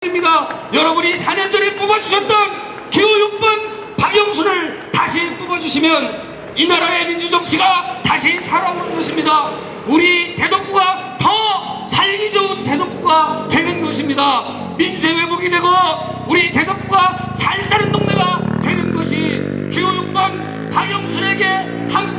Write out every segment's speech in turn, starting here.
입니다. 여러분이 4년 전에 뽑아주셨던 기호 6번 박영순을 다시 뽑아주시면 이 나라의 민주정치가 다시 살아오는 것입니다. 우리 대덕구가 더 살기 좋은 대덕구가 되는 것입니다. 민세 회복이 되고 우리 대덕구가 잘 사는 동네가 되는 것이 기호 6번 박영순에게 한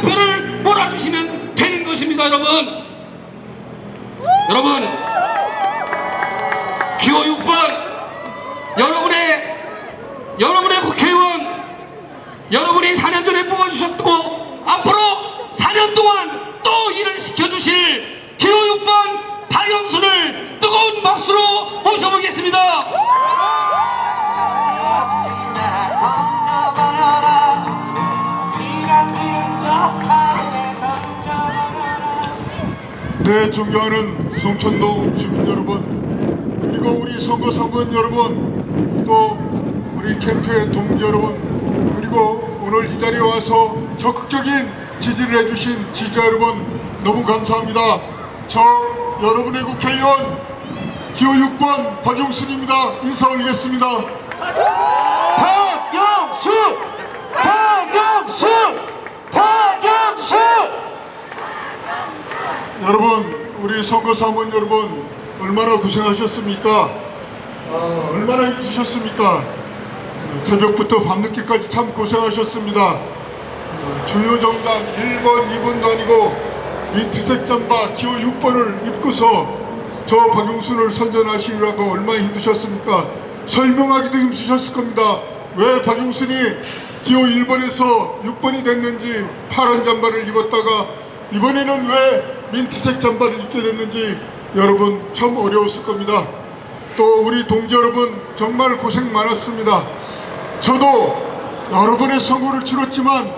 표를 몰아주시면 되는 것입니다. 여러분 기호 6번 여러분의 국회의원 여러분이 4년 전에 뽑아주셨고 앞으로 4년 동안 또 일을 시켜주실 기호 6번 박영순을 뜨거운 박수로 모셔보겠습니다. 네, 존경하는 송천동 주민 여러분, 그리고 우리 선거사무원 여러분, 또 우리 캠프의 동지 여러분, 그리고 오늘 이 자리에 와서 적극적인 지지를 해주신 지지자 여러분, 너무 감사합니다. 저 여러분의 국회의원 기호 6번 박영순입니다. 인사 올리겠습니다. 박영순! 여러분, 우리 선거사무원 여러분, 얼마나 고생하셨습니까? 얼마나 힘드셨습니까? 새벽부터 밤늦게까지 참 고생하셨습니다. 주요 정당 1번, 2번도 아니고 민트색 잠바 기호 6번을 입고서 저 박영순을 선전하시느라고 얼마나 힘드셨습니까? 설명하기도 힘드셨을 겁니다. 왜 박영순이 기호 1번에서 6번이 됐는지, 파란 잠바를 입었다가 이번에는 왜 민트색 잠바를 입게 됐는지 여러분 참 어려웠을 겁니다. 또 우리 동지 여러분 정말 고생 많았습니다. 저도 여러분의 선거를 치렀지만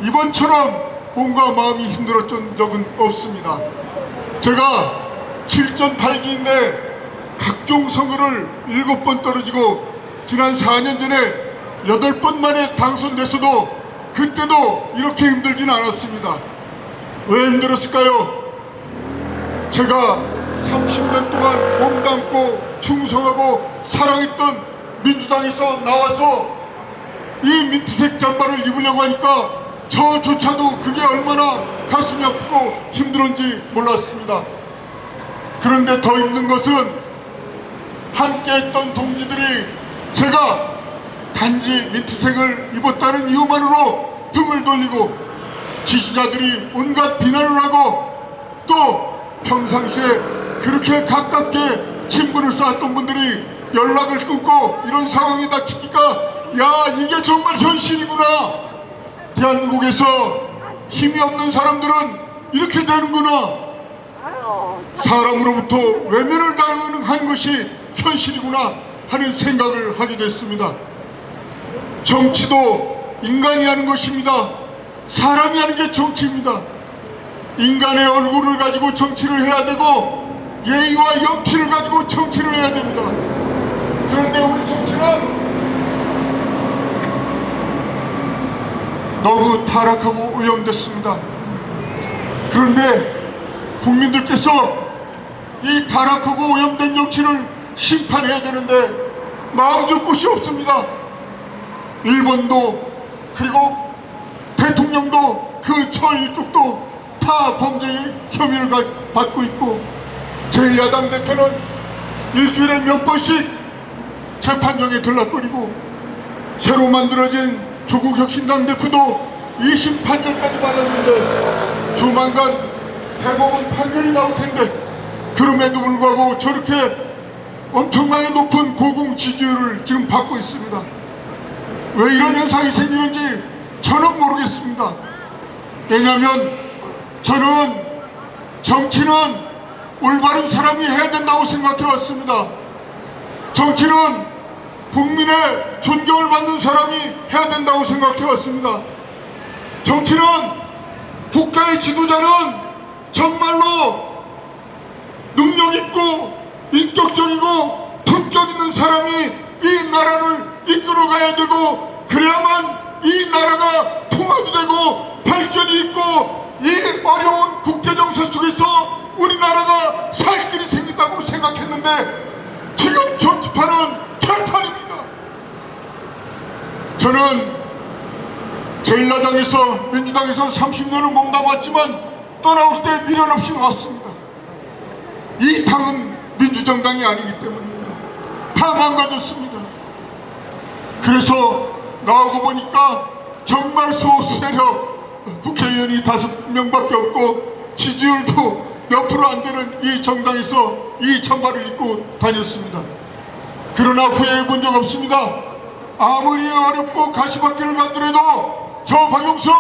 이번처럼 몸과 마음이 힘들었던 적은 없습니다. 제가 7전 8기인데 각종 선거를 7번 떨어지고 지난 4년 전에 8번 만에 당선돼서도 그때도 이렇게 힘들진 않았습니다. 왜 힘들었을까요? 제가 30년 동안 몸담고 충성하고 사랑했던 민주당에서 나와서 이 민트색 잠바를 입으려고 하니까 저조차도 그게 얼마나 가슴이 아프고 힘들었는지 몰랐습니다. 그런데 더 힘든 것은 함께 했던 동지들이 제가 단지 민트색을 입었다는 이유만으로 등을 돌리고 지지자들이 온갖 비난을 하고 또 평상시에 그렇게 가깝게 친분을 쌓았던 분들이 연락을 끊고 이런 상황에 닥치니까 야, 이게 정말 현실이구나. 대한민국에서 힘이 없는 사람들은 이렇게 되는구나. 사람으로부터 외면을 당하는 것이 현실이구나 하는 생각을 하게 됐습니다. 정치도 인간이 하는 것입니다. 사람이 하는 게 정치입니다. 인간의 얼굴을 가지고 정치를 해야 되고 예의와 염치를 가지고 정치를 해야 됩니다. 그런데 우리 정치는 너무 타락하고 오염됐습니다. 그런데 국민들께서 이 타락하고 오염된 정치를 심판해야 되는데 마음 줄 곳이 없습니다. 일본도 그리고 대통령도 그 처일쪽도 다 범죄의 혐의를 받고 있고 제1야당 대표는 일주일에 몇 번씩 재판정에 들락거리고 새로 만들어진 조국혁신당 대표도 2심 판결까지 받았는데 조만간 대법원 판결이 나올 텐데 그럼에도 불구하고 저렇게 엄청나게 높은 고공 지지율을 지금 받고 있습니다. 왜 이런 현상이 생기는지 저는 모르겠습니다. 왜냐하면 저는 정치는 올바른 사람이 해야 된다고 생각해 왔습니다. 정치는 국민의 존경을 받는 사람이 해야 된다고 생각해 왔습니다. 정치는 국가의 지도자는 정말로 능력 있고 인격적이고 품격 있는 사람이 이 나라를 이끌어가야 되고 그래야만 이 나라가 통합이 되고 발전이 있고 이 어려운 국제정세 속에서 우리나라가 살 길이 생긴다고 생각했는데 지금 정치판은 개판입니다. 저는 제1야당에서 민주당에서 30년을 몸담았지만 떠나올 때 미련 없이 나왔습니다. 이 당은 민주정당이 아니기 때문입니다. 다 망가졌습니다. 그래서 나오고 보니까 정말 소수세력 국회의원이 5명밖에 없고 지지율도 몇 프로 안 되는 이 정당에서 이 chan발을 입고 다녔습니다. 그러나 후회해 본 적 없습니다. 아무리 어렵고 가시밭길을 가더라도 저 박용순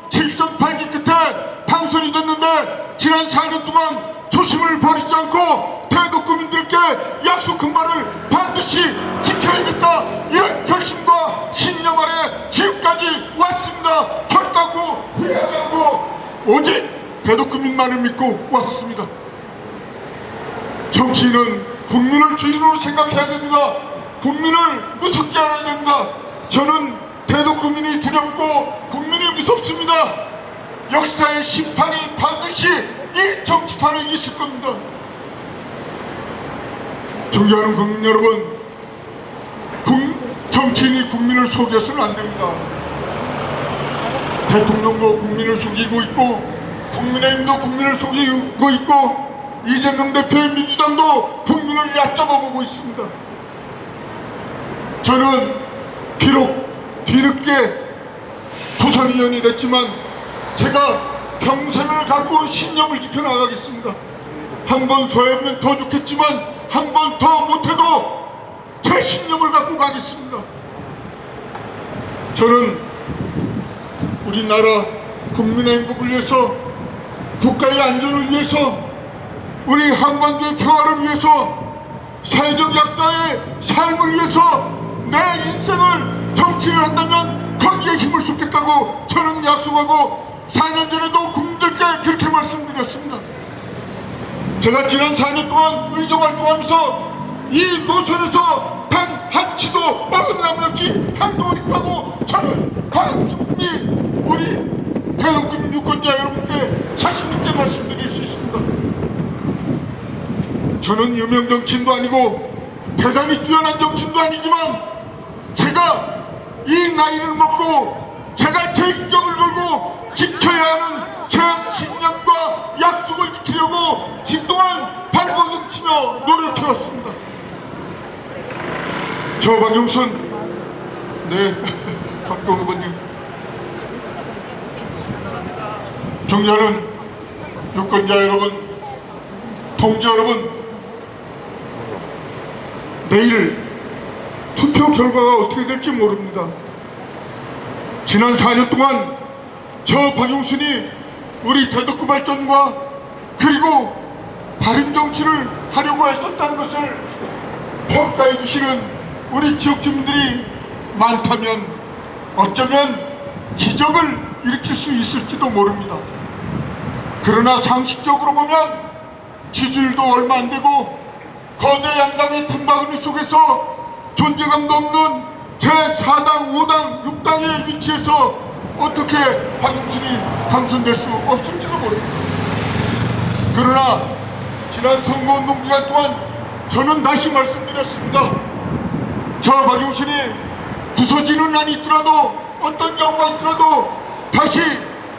7전 8기 끝에 당선이 됐는데 지난 4년 동안 초심을 버리지 않고 대도구민들께 약속한 바를 반드시 지켜야겠다, 이런 결심과 신념 아래 지금까지 왔습니다. 결단코 후회하지 않고 오직 대도구민만을 믿고 왔습니다. 정치인은 국민을 주인으로 생각해야 됩니다. 국민을 무섭게 알아야 됩니다. 저는 대도구민이 두렵고 국민이 무섭습니다. 역사의 심판이 반드시 이 정치판에 있을 겁니다. 존경하는 국민 여러분, 정치인이 국민을 속여서는 안 됩니다. 대통령도 국민을 속이고 있고 국민의힘도 국민을 속이고 있고 이재명 대표의 민주당도 국민을 얕잡아 보고 있습니다. 저는 비록 뒤늦게 조선위원이 됐지만 제가 평생을 갖고 온 신념을 지켜나가겠습니다. 한 번 소외하면 더 좋겠지만 한 번 더 못해도 제 신념을 갖고 가겠습니다. 저는 우리나라 국민의 행복을 위해서, 국가의 안전을 위해서, 우리 한반도의 평화를 위해서, 사회적 약자의 삶을 위해서 내 인생을 정치를 한다면 거기에 힘을 쏟겠다고 저는 약속하고 4년 전에도 국민들께 그렇게 말씀드렸습니다. 제가 지난 4년 동안 의정활동하면서 이 노선에서 단 한 치도 어긋남이 없이 행동을 했다고 저는 강히 우리 대도금 유권자 여러분께 자신있게 말씀드릴 수 있습니다. 저는 유명 정치인도 아니고 대단히 뛰어난 정치인도 아니지만 제가 이 나이를 먹고 제가 제 인격을 걸고 지켜야 하는 제 신념과 약속을 지키려고 진동한 발버둥치며 노력해왔습니다. 저 박용순, 네, 박병 후보님, 존경하는 유권자 여러분, 동지 여러분, 내일 투표 결과가 어떻게 될지 모릅니다. 지난 4년 동안 저 박용순이 우리 대덕구 발전과 그리고 바른 정치를 하려고 했었다는 것을 평가해 주시는 우리 지역 주민들이 많다면 어쩌면 기적을 일으킬 수 있을지도 모릅니다. 그러나 상식적으로 보면 지지율도 얼마 안 되고 거대 양당의 틈바구니 속에서 존재감도 없는 제4당, 5당, 6당의 위치에서 어떻게 박용순이 당선될 수 없을지도 모릅니다. 그러나 지난 선거운동 기간 동안 저는 다시 말씀드렸습니다. 저 박용순이 부서지는 한이 있더라도 어떤 경우가 있더라도 다시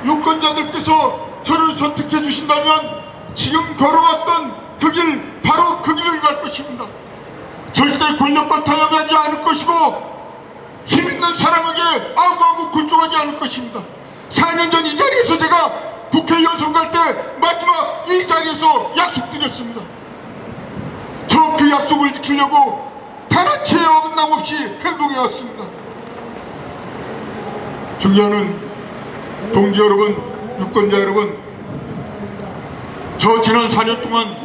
유권자들께서 저를 선택해 주신다면 지금 걸어왔던 그 길, 바로 그 길을 갈 것입니다. 절대 권력과 타협하지 않을 것이고 힘있는 사람에게 아구아구 굴종하지 않을 것입니다. 4년 전 이 자리에서 제가 국회의원 선거할 때 마지막 이 자리에서 약속드렸습니다. 저 그 약속을 지키려고 하나치의 어긋남 없이 행동해왔습니다. 존경하는 동지 여러분, 유권자 여러분, 저 지난 4년 동안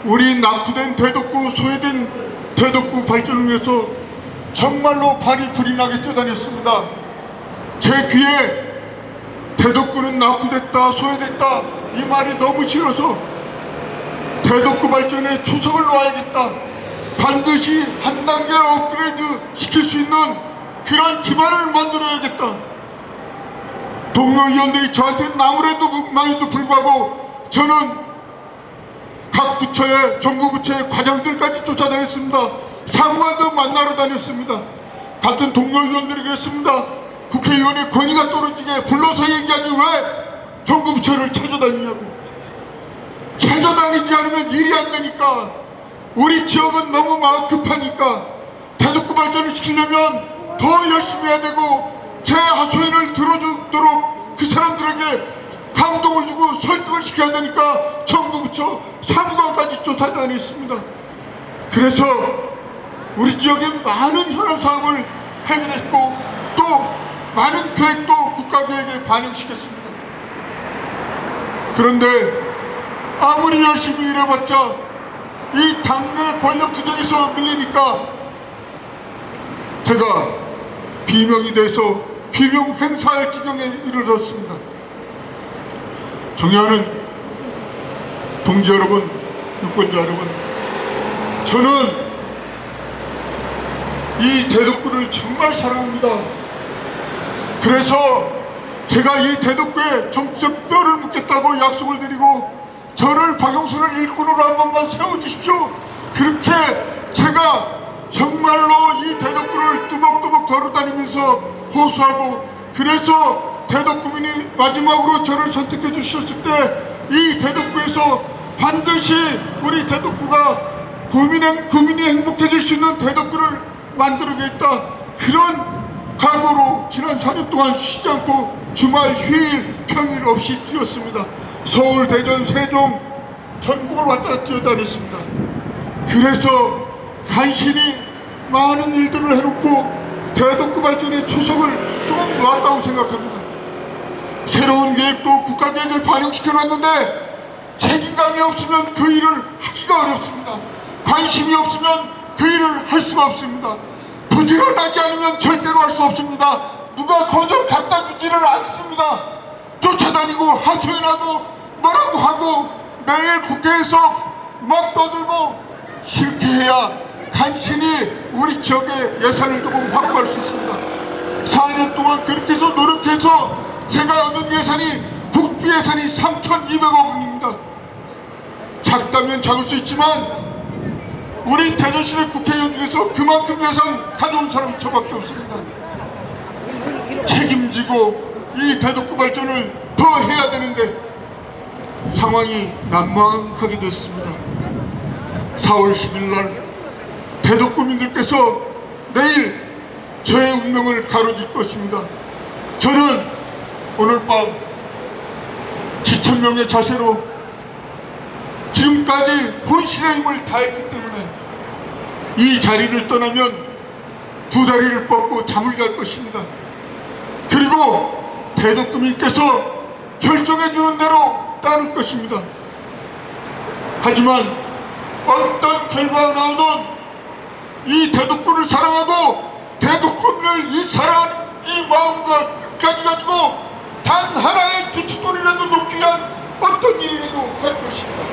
우리 낙후된 대덕구, 소외된 대덕구 발전을 위해서 정말로 발이 불이 나게 뛰어다녔습니다. 제 귀에 대덕구는 낙후됐다, 소외됐다 이 말이 너무 싫어서 대덕구 발전에 초석을 놓아야겠다, 반드시 한 단계 업그레이드 시킬 수 있는 그런 기반을 만들어야겠다. 동료 의원들이 저한테 나무래도 많이도 불구하고 저는 각 부처 정부 부처의 과장들까지 쫓아다녔습니다. 상무관도 만나러 다녔습니다. 같은 동료 의원들이 그랬습니다. 국회의원의 권위가 떨어지게 불러서 얘기하지 왜 정부 부처를 찾아다니냐고. 찾아다니지 않으면 일이 안 되니까, 우리 지역은 너무 마음 급하니까 대덕구 발전을 시키려면 더 열심히 해야 되고 제 하소연을 들어주도록 그 사람들에게 감동을 주고 설득을 시켜야 되니까 정부 부처 상무관까지 쫓아다녔습니다. 그래서 우리 지역에 많은 현안 사업을 해결했고 또 많은 계획도 국가계획에 반영시켰습니다. 그런데 아무리 열심히 일해봤자 이 당내 권력 투쟁에서 밀리니까 제가 비명이 돼서 비명 행사할 지경에 이르렀습니다. 존경하는 동지 여러분, 유권자 여러분, 저는 이 대덕구를 정말 사랑합니다. 그래서 제가 이 대덕구에 정치적 뼈를 묻겠다고 약속을 드리고 저를 박영순을 일꾼으로 한 번만 세워주십시오. 그렇게 제가 정말로 이 대덕구를 뚜벅뚜벅 걸어다니면서 호소하고, 그래서 대덕구민이 마지막으로 저를 선택해 주셨을 때 이 대덕구에서 반드시 우리 대덕구가 구민이 행복해질 수 있는 대덕구를 만들어야겠다, 그런 각오로 지난 4년 동안 쉬지 않고 주말, 휴일, 평일 없이 뛰었습니다. 서울, 대전, 세종 전국을 왔다 뛰어다녔습니다. 그래서 간신히 많은 일들을 해놓고 대덕구 발전의 초석을 조금 놓았다고 생각합니다. 새로운 계획도 국가계획에 반영시켜놨는데 책임감이 없으면 그 일을 하기가 어렵습니다. 관심이 없으면 그 일을 할 수가 없습니다. 부지런하지 않으면 절대로 할 수 없습니다. 누가 거저 갖다 주지를 않습니다. 쫓아다니고 하소연하고 뭐라고 하고 매일 국회에서 막 떠들고, 이렇게 해야 간신히 우리 지역의 예산을 조금 확보할 수 있습니다. 4년 동안 그렇게 해서 노력해서 제가 얻은 예산이 국비 예산이 3,200억 원입니다. 작다면 작을 수 있지만 우리 대전시내 국회의원 중에서 그만큼 예산 가져온 사람 저밖에 없습니다. 책임지고 이 대덕구 발전을 더 해야 되는데 상황이 난망하게 됐습니다. 4월 10일 날 대덕구민들께서 내일 저의 운명을 가로질 것입니다. 저는 오늘 밤 지천명의 자세로 지금까지 혼신의 힘을 다했기 때문에 이 자리를 떠나면 두 다리를 뻗고 잠을 잘 것입니다. 그리고 대덕구민께서 결정해주는 대로 따를 것입니다. 하지만 어떤 결과가 나오든 이 대덕구를 사랑하고 대덕구를 이 사랑하는 이 마음과 끝까지 가지고 단 하나의 주춧돌이라도 놓기 위한 어떤 일이라도 할 것입니다.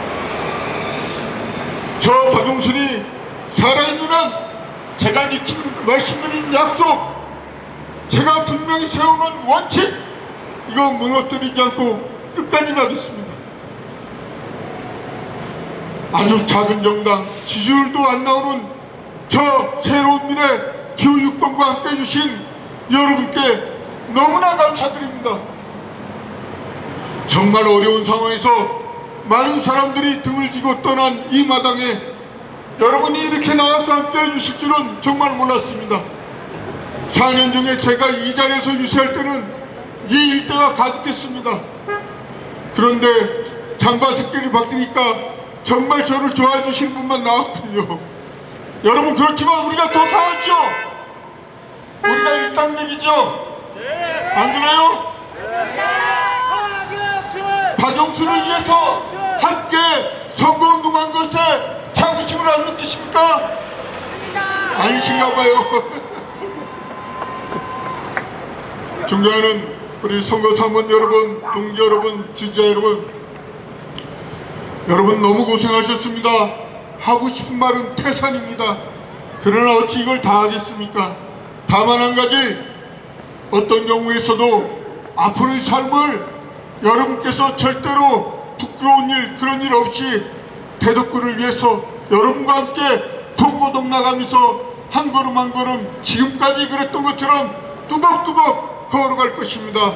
저 박용순이 살아있는 한 제가 지킨 말씀드린 약속, 제가 분명히 세우는 원칙, 이거 무너뜨리지 않고 끝까지 가겠습니다. 아주 작은 정당, 지지율도 안 나오는 저 새로운 미래 기후6번과 함께 해주신 여러분께 너무나 감사드립니다. 정말 어려운 상황에서 많은 사람들이 등을 지고 떠난 이 마당에 여러분이 이렇게 나와서 함께 해주실 줄은 정말 몰랐습니다. 4년 중에 제가 이 자리에서 유세할 때는 이 일대가 가득했습니다. 그런데 장바 색깔이 바뀌니까 정말 저를 좋아해 주시는 분만 나왔군요. 여러분, 그렇지만 우리가 더 강하죠? 우리가 일당백이죠? 안 그래요? 박영순을 위해서 함께 선거운동한 것에 자부심을 안 느끼십니까? 아니신가 봐요. 존경하는 우리 선거사무원 여러분, 동지 여러분, 지지자 여러분, 여러분 너무 고생하셨습니다. 하고 싶은 말은 태산입니다. 그러나 어찌 이걸 다 하겠습니까? 다만 한 가지, 어떤 경우에서도 앞으로의 삶을 여러분께서 절대로 부끄러운 일, 그런 일 없이 대덕구를 위해서 여러분과 함께 동고동락하면서 한 걸음 한 걸음 지금까지 그랬던 것처럼 뚜벅뚜벅 걸어갈 것입니다.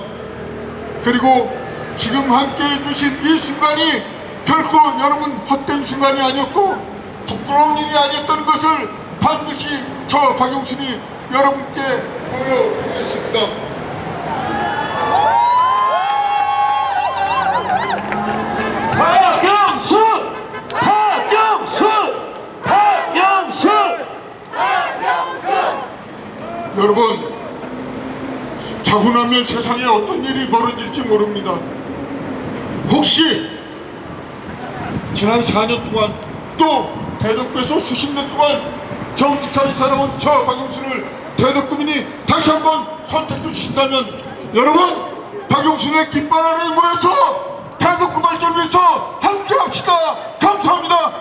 그리고 지금 함께 해주신 이 순간이 결코 여러분 헛된 순간이 아니었고 부끄러운 일이 아니었다는 것을 반드시 저 박용순이 여러분께 보여드리겠습니다. 박영순! 박영순! 박영순! 여러분, 자고 나면 세상에 어떤 일이 벌어질지 모릅니다. 혹시 지난 4년 동안 또 대덕구에서 수십 년 동안 정직하게 살아온 저 박용순을 대덕구민이 다시 한번 선택해 주신다면 여러분, 박용순의 깃발 아래에 모여서 대덕구 발전을 위해서 함께 합시다. 감사합니다.